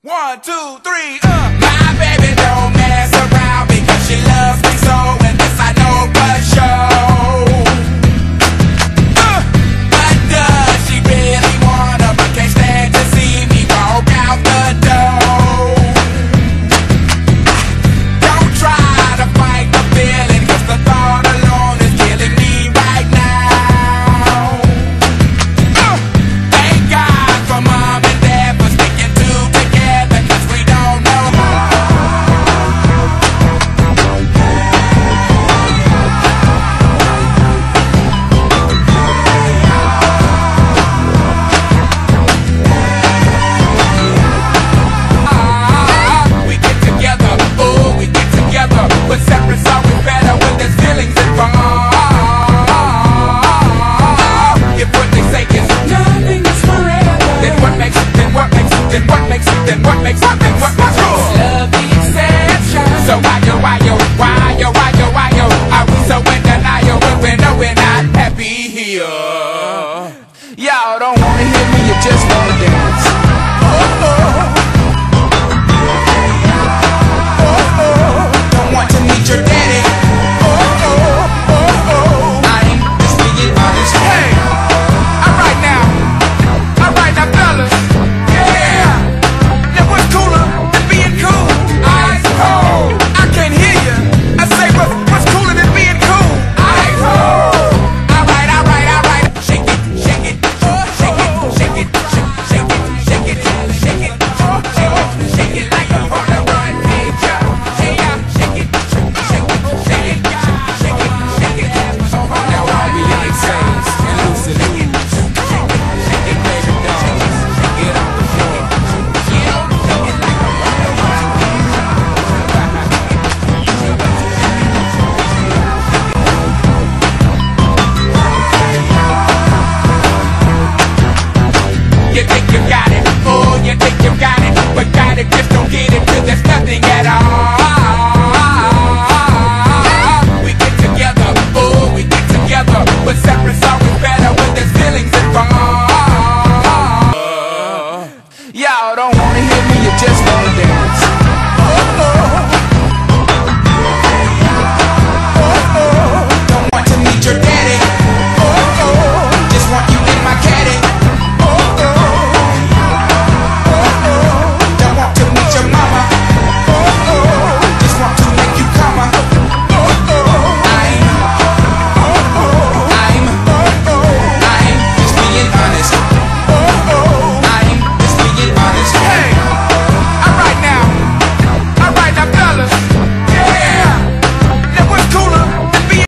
1, 2, 3, My baby don't mess around because she loves me so, and this I know for sure. But does she really wanna, but can't stand to see me walk out the door? Don't try to fight the feeling, cause the thought alone is killing me right now. Thank God for mom and dad for sticking together, cause we don't know how. We get together, oh, we get together, but separate's always better when there's feelings involved. If what they say is nothing is forever, then what makes it, then what makes it, then what makes it, then what makes it, then what makes it? Love the exception. So why are we so in denial when we know we're not happy here? Y'all don't wanna hear me, you just wanna dance. Don't want to meet your daddy. I ain't just being honest. Hey, alright now, fellas. Yeah, now what's cooler than being cool? Ice cold. I can't hear you. I say what's cooler than being cool? Ice cold. Alright. Shake it, shake it, shake it, shake it, shake it, shake it, shake it, shake it like a Polaroid picture. Yeah, shake it, shake it, shake it, shake it, shake it. Now all we insane and loose and loose. Shake it, baby doll. Get off the floor. Get on the floor like a You think you got it, oh, you think you got it, but got it, just don't get it till there's nothing at all. We get together, oh, we get together, but separate's always better when there's feelings involved. Y'all don't wanna hear me, you just wanna dance.